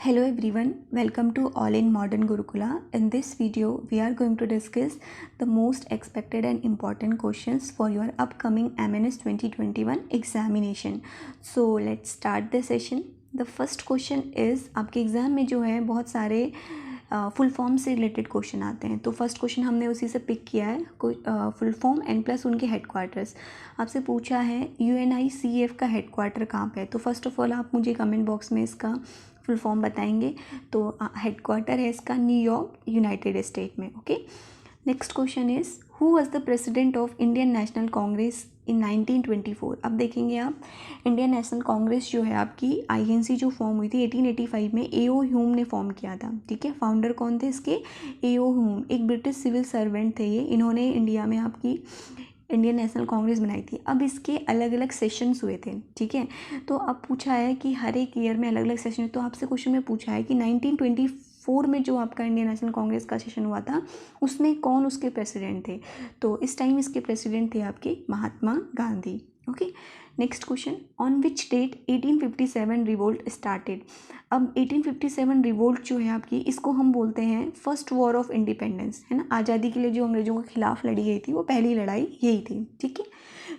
Hello everyone, welcome to All in Modern Gurukula. In this video, we are going to discuss the most expected and important questions for your upcoming MNS 2021 examination. So let's start the session. The first question is आपके exam में जो है बहुत सारे full form से related question आते हैं. तो फर्स्ट क्वेश्चन हमने उसी से पिक किया है, फुल फॉर्म एंड प्लस उनके हेडक्वार्टर्स. आपसे पूछा है UNICEF का हेडक्वार्टर कहाँ पे है. तो फर्स्ट ऑफ ऑल आप मुझे कमेंट बॉक्स में इसका फुल फॉर्म बताएंगे. तो हेडक्वार्टर है इसका न्यूयॉर्क, यूनाइटेड स्टेट में. Okay. Next question is who was the president of Indian National Congress in 1924. अब देखेंगे आप, इंडियन नेशनल कांग्रेस जो है आपकी INC जो फॉर्म हुई थी 1885 में, AO ह्यूम ने फॉर्म किया था. ठीक है. फाउंडर कौन थे इसके? AO Hume. एक ब्रिटिश सिविल सर्वेंट थे ये. इन्होंने इंडिया में आपकी इंडियन नेशनल कांग्रेस बनाई थी. अब इसके अलग अलग सेशंस हुए थे. ठीक है. तो अब पूछा है कि हर एक ईयर में अलग अलग सेशन. तो आपसे क्वेश्चन में पूछा है कि 1924 में जो आपका इंडियन नेशनल कांग्रेस का सेशन हुआ था उसमें कौन उसके प्रेसिडेंट थे. तो इस टाइम इसके प्रेसिडेंट थे आपके Mahatma Gandhi. Okay. Next question, on which date 1857 revolt started. अब 1857 रिवोल्ट जो है आपकी, इसको हम बोलते हैं फर्स्ट वॉर ऑफ इंडिपेंडेंस, है ना. आज़ादी के लिए जो अंग्रेजों के खिलाफ लड़ी गई थी वो पहली लड़ाई यही थी. ठीक है.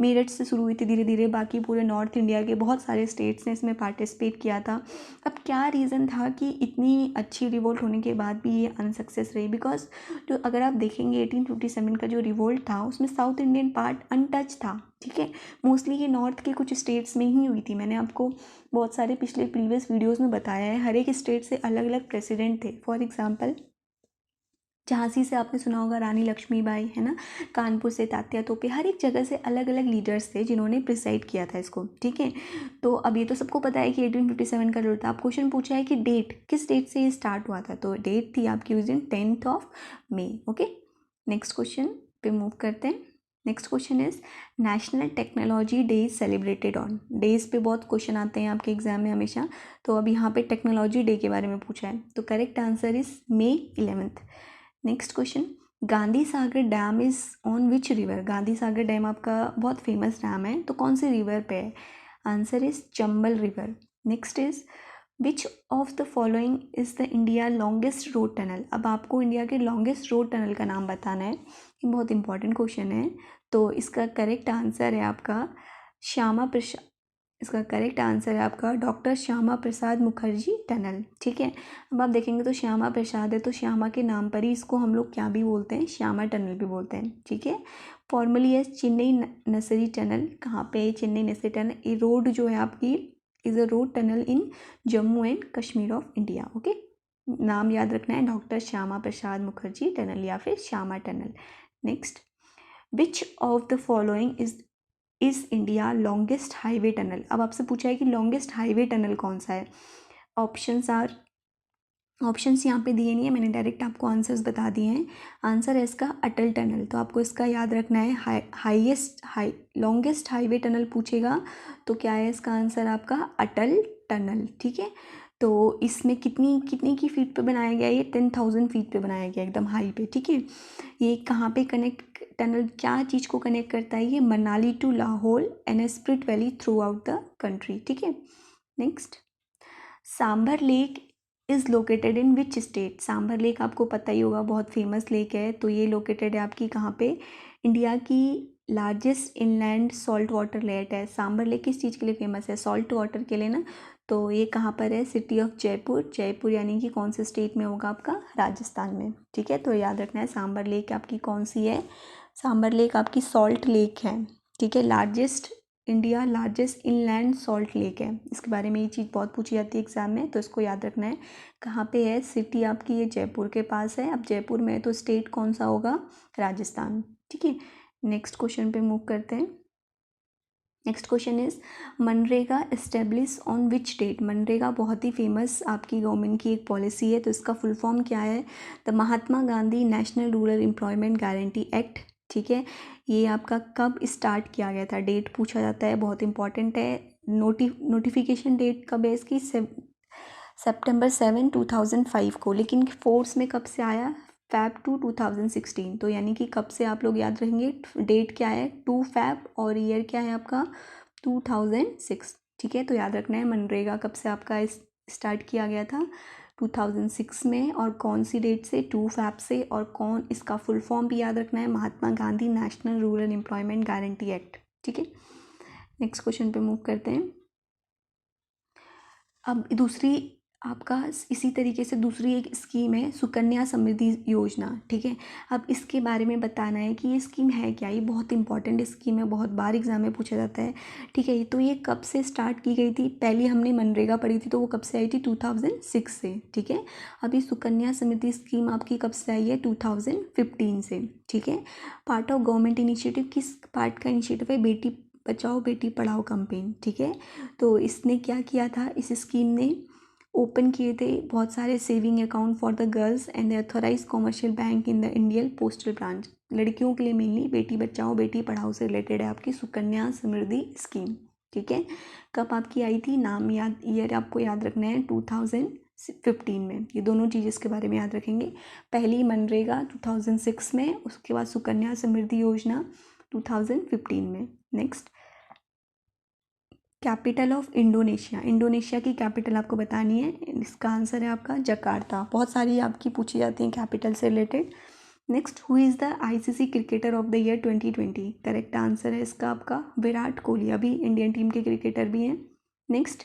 मेरठ से शुरू हुई थी, धीरे धीरे बाकी पूरे नॉर्थ इंडिया के बहुत सारे स्टेट्स ने इसमें पार्टिसिपेट किया था. अब क्या रीज़न था कि इतनी अच्छी रिवोल्ट होने के बाद भी ये अनसक्सेस रही. बिकॉज जो अगर आप देखेंगे 1857 का जो रिवोल्ट था उसमें साउथ इंडियन पार्ट अनटच था. ठीक है. मोस्टली ये नॉर्थ के कुछ स्टेट्स में ही हुई थी. मैंने आपको बहुत सारे पिछले प्रीवियस वीडियोस में बताया है, हर एक स्टेट से अलग अलग प्रेसिडेंट थे. फॉर एग्जांपल, झांसी से आपने सुना होगा रानी लक्ष्मीबाई, है ना. कानपुर से तात्या तोपे. हर एक जगह से अलग अलग लीडर्स थे जिन्होंने प्रिसाइड किया था इसको. ठीक है. तो अब ये तो सबको पता है कि 1857 का जो था. आप क्वेश्चन पूछा है कि डेट किस डेट से ये स्टार्ट हुआ था. तो डेट थी आपकी उस दिन 10 मई. ओके. नेक्स्ट क्वेश्चन पे मूव करते हैं. Next question is national technology day celebrated on. Days पे बहुत क्वेश्चन आते हैं आपके एग्जाम में हमेशा. तो अब यहाँ पे टेक्नोलॉजी डे के बारे में पूछा है. तो correct answer is May 11th. Next question, Gandhi Sagar dam is on which river. Gandhi Sagar dam आपका बहुत फेमस डैम है, तो कौन से रिवर पे है. Answer is Chambal river. Next is which of the following is the India longest road tunnel. अब आपको इंडिया के लॉन्गेस्ट रोड टनल का नाम बताना है. ये बहुत इंपॉर्टेंट क्वेश्चन है. तो इसका करेक्ट आंसर है आपका श्यामा प्रसाद. इसका करेक्ट आंसर है आपका डॉक्टर श्यामा प्रसाद मुखर्जी टनल. ठीक है. अब आप देखेंगे तो श्यामा प्रसाद है, तो श्यामा के नाम पर ही इसको हम लोग क्या भी बोलते हैं, श्यामा टनल भी बोलते हैं. ठीक है. फॉर्मली है चेन्नई नसरी टनल. कहाँ पे है चेन्नई नसरी टनल. ये रोड जो है आपकी is a road tunnel in Jammu and Kashmir of India. Okay. नाम याद रखना है, डॉक्टर श्यामा प्रसाद मुखर्जी टनल या फिर Shyama tunnel. Next, which of the following is India longest highway tunnel. अब आपसे पूछा है कि लॉन्गेस्ट हाईवे टनल कौन सा है. ऑप्शंस यहाँ पे दिए नहीं है, मैंने डायरेक्ट आपको आंसर्स बता दिए हैं. आंसर है इसका अटल टनल. तो आपको इसका याद रखना है. लॉन्गेस्ट हाईवे टनल पूछेगा तो क्या है इसका आंसर आपका अटल टनल. ठीक है. तो इसमें कितनी की फीट पे बनाया गया है. ये 10,000 फीट पे बनाया गया, एकदम हाई पे. ठीक है. ये कहाँ पे टनल क्या चीज़ को कनेक्ट करता है. ये Manali to Lahaul and Spiti valley throughout the country. ठीक है. Next, Sambhar lake is located in which state. Sambhar lake आपको पता ही होगा, बहुत फेमस लेक है. तो ये लोकेटेड है आपकी कहाँ पे. इंडिया की largest inland salt water lake है. सांभर लेक किस चीज़ के लिए फेमस है, सॉल्ट वाटर के लिए ना. तो ये कहाँ पर है, सिटी ऑफ जयपुर. जयपुर यानी कि कौन से स्टेट में होगा आपका, राजस्थान में. ठीक है. तो याद रखना है सांभर लेक आपकी कौन सी है. सांभर लेक आपकी सॉल्ट लेक है. ठीक है. India largest inland salt lake है. इसके बारे में ये चीज़ बहुत पूछी जाती है एग्जाम में, तो इसको याद रखना है. कहाँ पे है, सिटी आपकी ये जयपुर के पास है. अब जयपुर में है तो स्टेट कौन सा होगा, राजस्थान. ठीक है. नेक्स्ट क्वेश्चन पे मूव करते हैं. Next question is MNREGA establish on which date. MNREGA बहुत ही फेमस आपकी गवर्नमेंट की एक पॉलिसी है. तो इसका फुल फॉर्म क्या है, the Mahatma Gandhi national rural employment guarantee act. ठीक है. ये आपका कब स्टार्ट किया गया था, डेट पूछा जाता है, बहुत इंपॉर्टेंट है. नोटिफिकेशन डेट कब है इसकी, September 7, 2005 को. लेकिन फोर्स में कब से आया, Feb 2, 2016. तो यानी कि कब से आप लोग याद रखेंगे, डेट क्या है 2 Feb और ईयर क्या है आपका 2006. ठीक है. तो याद रखना है मनरेगा कब से आपका स्टार्ट किया गया था 2006 में, और कौन सी डेट से, 2 फैब से, और कौन, इसका फुल फॉर्म भी याद रखना है, Mahatma Gandhi national rural employment guarantee act. ठीक है, नेक्स्ट क्वेश्चन पे मूव करते हैं। अब दूसरी आपका इसी तरीके से दूसरी एक स्कीम है सुकन्या समृद्धि योजना। ठीक है, अब इसके बारे में बताना है कि ये स्कीम है क्या। ये बहुत इंपॉर्टेंट स्कीम है, बहुत बार एग्जाम में पूछा जाता है। ठीक है, तो ये कब से स्टार्ट की गई थी? पहले हमने मनरेगा पढ़ी थी, तो वो कब से आई थी? 2006 से। ठीक है, अभी सुकन्या समृद्धि स्कीम आपकी कब से आई है? 2015 से। ठीक है, पार्ट ऑफ गवर्नमेंट इनिशिएटिव, किस पार्ट का इनिशिएटिव है? बेटी बचाओ बेटी पढ़ाओ कैंपेन। ठीक है, तो इसने क्या किया था, इस स्कीम ने ओपन किए थे बहुत सारे saving account for the girls and the authorize commercial bank in the Indian postal branch. लड़कियों के लिए मेनली बेटी बचाओ बेटी पढ़ाओ से रिलेटेड है आपकी सुकन्या समृद्धि स्कीम। ठीक है, कब आपकी आई थी? नाम याद, ईयर आपको याद रखना है 2015 में। ये दोनों चीज़ इसके बारे में याद रखेंगे। पहली मनरेगा 2006 में, उसके बाद सुकन्या समृद्धि योजना 2015 में। Next, capital of Indonesia. Indonesia की कैपिटल आपको बतानी है, इसका आंसर है आपका जकार्ता। बहुत सारी आपकी पूछी जाती हैं कैपिटल से related. Next, who is the ICC cricketer of the year 2020? Correct answer है इसका आपका विराट कोहली, अभी इंडियन टीम के क्रिकेटर भी हैं। Next,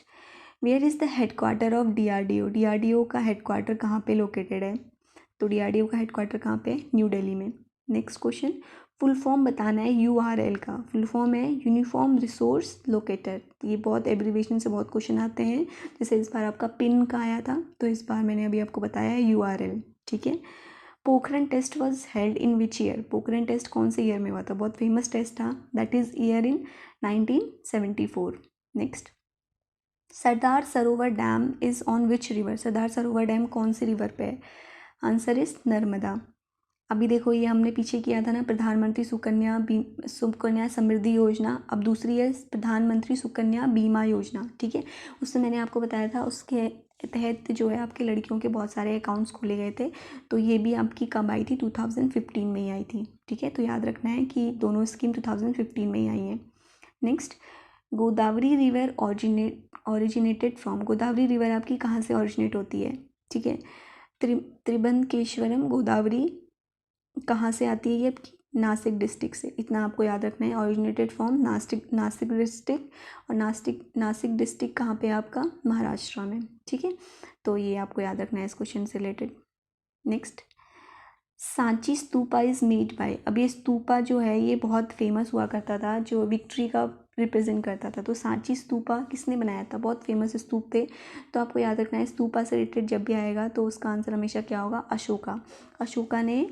where is the headquarter of DRDO? DRDO का हेडक्वार्टर कहाँ पे लोकेटेड है? तो डीआरडीओ का हेडक्वार्टर कहाँ पे है? न्यू दिल्ली में। नेक्स्ट क्वेश्चन, फुल फॉर्म बताना है यूआरएल का। फुल फॉर्म है यूनिफॉर्म रिसोर्स लोकेटर। ये बहुत एब्रीविएशन से बहुत क्वेश्चन आते हैं, जैसे इस बार आपका पिन का आया था, तो इस बार मैंने अभी आपको बताया है यूआरएल। ठीक है, Pokhran test was held in which year? Pokhran test कौन से ईयर में हुआ था? बहुत फेमस टेस्ट था, that is year in 1974। Next, Sardar Sarovar dam is on which river? Sardar Sarovar dam कौन सी रिवर पे है? Answer is Narmada. अभी देखो, ये हमने पीछे किया था ना, प्रधानमंत्री सुकन्या समृद्धि योजना। अब दूसरी है प्रधानमंत्री सुकन्या बीमा योजना। ठीक है, उससे मैंने आपको बताया था, उसके तहत जो है आपके लड़कियों के बहुत सारे अकाउंट्स खोले गए थे। तो ये भी आपकी कब आई थी? 2015 में ही आई थी। ठीक है, तो याद रखना है कि दोनों स्कीम 2015 में ही आई हैं। Next, Godavari river originated from? Godavari river आपकी कहाँ से ओरिजिनेट होती है? ठीक है, त्रिभंकेश्वरम गोदावरी कहाँ से आती है? ये आपकी नासिक डिस्ट्रिक्ट से। इतना आपको याद रखना है, ओरिजिनेटेड फ्रॉम नासिक डिस्ट्रिक्ट। और नासिक डिस्ट्रिक्ट कहाँ पे है आपका? महाराष्ट्र में। ठीक है, तो ये आपको याद रखना है इस क्वेश्चन से related. Next, Sanchi stupa is made by? अब ये स्तूपा जो है ये बहुत फेमस हुआ करता था, जो विक्ट्री का रिप्रेजेंट करता था। तो सांची स्तूपा किसने बनाया था? बहुत फेमस स्तूप थे, तो आपको याद रखना है स्तूपा से रिलेटेड जब भी आएगा तो उसका आंसर हमेशा क्या होगा? अशोका। अशोका ने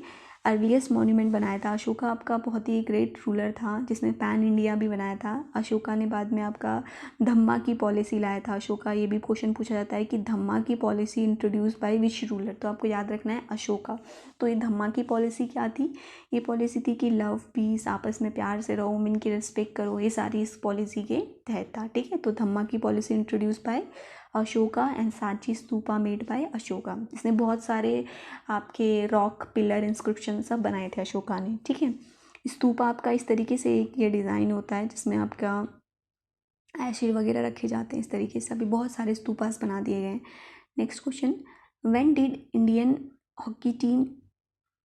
अर्लीस्ट मॉन्यूमेंट बनाया था। अशोका आपका बहुत ही ग्रेट रूलर था, जिसने पैन इंडिया भी बनाया था। अशोका ने बाद में आपका धम्मा की पॉलिसी लाया था। अशोका, ये भी क्वेश्चन पूछा जाता है कि धम्मा की policy introduce by which ruler? तो आपको याद रखना है अशोका। तो ये धम्मा की पॉलिसी क्या थी? ये पॉलिसी थी कि लव पीस, आपस में प्यार से रहो, वुमेन की रिस्पेक्ट करो, ये सारी इस पॉलिसी के तहत था। ठीक है, तो धम्मा की policy introduce by Ashoka and Sanchi stupa made by Ashoka. इसने बहुत सारे आपके रॉक पिलर इंस्क्रिप्शन सब बनाए थे अशोका ने। ठीक है, स्तूपा आपका इस तरीके से एक ये डिज़ाइन होता है जिसमें आपका एसिड वगैरह रखे जाते हैं। इस तरीके से अभी बहुत सारे स्तूपास बना दिए गए हैं। Next question, when did Indian hockey team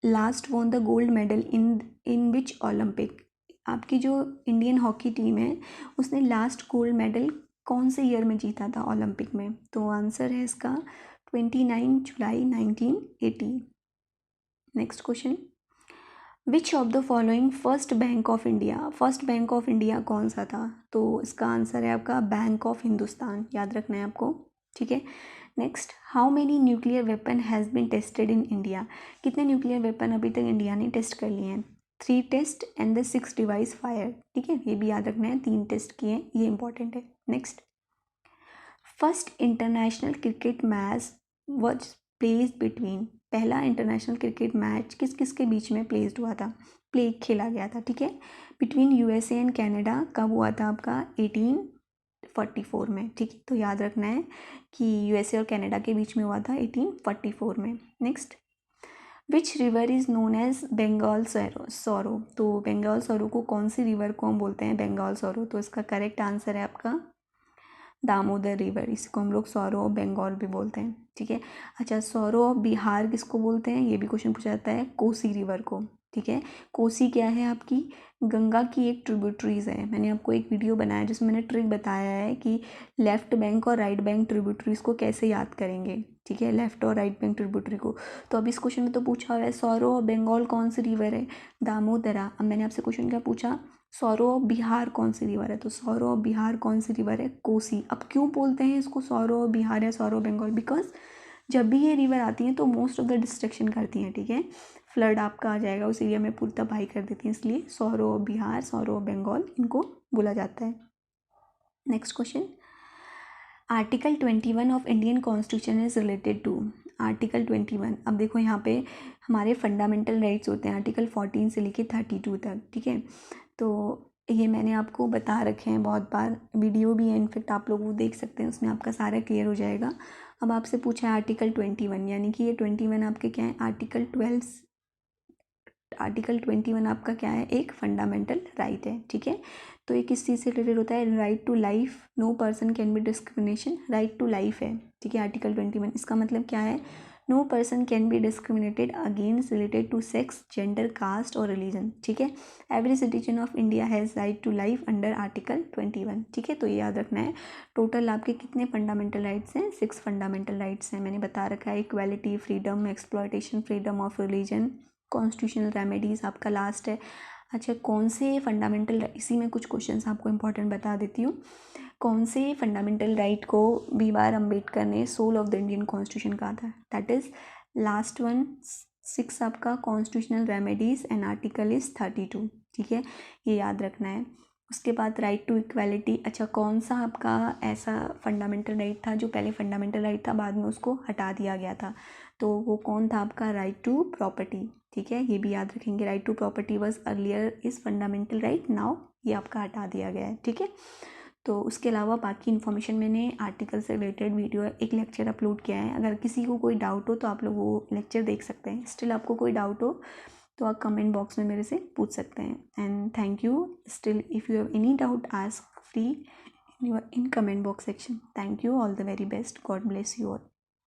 last won the gold medal in which Olympic? आपकी जो इंडियन हॉकी टीम है उसने लास्ट गोल्ड मेडल कौन से ईयर में जीता था ओलंपिक में? तो आंसर है इसका 29 जुलाई 1980। Next question, which of the following first bank of India? First bank of India कौन सा था? तो इसका आंसर है आपका बैंक ऑफ हिंदुस्तान। याद रखना है आपको। ठीक है, next, how many nuclear weapon has been tested in India? कितने न्यूक्लियर वेपन अभी तक इंडिया ने टेस्ट कर लिए हैं? 3 test and the 6 device fire. ठीक है, ये भी याद रखना है, 3 टेस्ट किए हैं, ये इंपॉर्टेंट है। Next, first international cricket match was placed between? पहला इंटरनेशनल क्रिकेट मैच किस किस के बीच में प्लेस्ड हुआ था, प्ले खेला गया था? ठीक है, बिटवीन यूएसए एंड कनाडा। कब हुआ था आपका? 1844 में। ठीक है, तो याद रखना है कि यूएसए और कनाडा के बीच में हुआ था 1844 में। Next, which river is known as Bengal sorrow? तो बंगाल सौरो को कौन सी रिवर को हम बोलते हैं बंगाल सौरो? तो इसका करेक्ट आंसर है आपका दामोदर रिवर, इसको हम लोग सौरो ऑफ बंगाल भी बोलते हैं, ठीक है। अच्छा, सौरो ऑफ बिहार किसको बोलते हैं, ये भी क्वेश्चन पूछा जाता है, कोसी रिवर को, ठीक है। कोसी क्या है आपकी, गंगा की एक ट्रिब्यूटरीज है। मैंने आपको एक वीडियो बनाया जिसमें मैंने ट्रिक बताया है कि लेफ्ट बैंक और राइट बैंक ट्रिब्यूटरीज को कैसे याद करेंगे, ठीक है, लेफ्ट और राइट बैंक ट्रिब्यूटरी को। तो अब इस क्वेश्चन में तो पूछा हुआ है सौरो ऑफ बंगाल कौन सी रिवर है, दामोदरा। अब मैंने आपसे क्वेश्चन क्या पूछा, सौरो ऑफ बिहार कौन सी रिवर है, तो सौरो ऑफ बिहार कौन सी रिवर है, कोसी। अब क्यों बोलते हैं इसको सौरो ऑफ बिहार या सौरो ऑफ बंगाल, बिकॉज जब भी ये रिवर आती हैं तो मोस्ट ऑफ द डिस्ट्रक्शन करती हैं, ठीक है, फ्लड आपका आ जाएगा उस एरिया में, पूरी तबाही कर देती हैं, इसलिए sorrow of Bihar, sorrow of Bengal इनको बोला जाता है। Next question, article 21 of Indian constitution is related to, article 21। अब देखो यहाँ पे हमारे फंडामेंटल राइट्स होते हैं आर्टिकल 14 से लेके 32 तक, ठीक है। तो ये मैंने आपको बता रखे हैं बहुत बार, वीडियो भी है इनफेक्ट, आप लोग वो देख सकते हैं, उसमें आपका सारा क्लियर हो जाएगा। अब आपसे पूछा है आर्टिकल 21, यानी कि ये 21 आपके क्या है, आर्टिकल 21 आपका क्या है, एक फंडामेंटल राइट है, ठीक है। तो ये किस चीज़ से रिलेटेड होता है, right to life, no person can be discrimination, right to life है, ठीक है, आर्टिकल 21। इसका मतलब क्या है, no person can be discriminated against related to sex, gender, caste और रिलीजन, ठीक है। Every citizen of India has right to life under article 21, ठीक है। तो ये याद रखना है। टोटल आपके कितने फंडामेंटल राइट्स हैं, 6 फंडामेंटल राइट्स हैं, मैंने बता रखा है, equality, freedom, exploitation, freedom of religion, constitutional remedies आपका लास्ट है। अच्छा, कौन से फंडामेंटल, इसी में कुछ क्वेश्चंस आपको इंपॉर्टेंट बता देती हूँ, कौन से फंडामेंटल राइट को B.R. अम्बेडकर ने soul of the Indian constitution कहा था, दैट इज़ लास्ट वन, 6 आपका constitutional remedies and article is 32, ठीक है, ये याद रखना है। उसके बाद राइट टू इक्वालिटी, अच्छा कौन सा आपका ऐसा फंडामेंटल राइट था जो पहले फंडामेंटल राइट था, बाद में उसको हटा दिया गया था, तो वो कौन था आपका, राइट टू प्रॉपर्टी, ठीक है, ये भी याद रखेंगे। Right to property was earlier is fundamental right, now ये आपका हटा दिया गया है, ठीक है। तो उसके अलावा बाकी इन्फॉर्मेशन मैंने आर्टिकल से रिलेटेड वीडियो एक लेक्चर अपलोड किया है, अगर किसी को कोई डाउट हो तो आप लोग वो लेक्चर देख सकते हैं। स्टिल आपको कोई डाउट हो तो आप कमेंट बॉक्स में मेरे से पूछ सकते हैं। And thank you. Still if you have any doubt ask free in comment box section. Thank you, all the very best, God bless you all.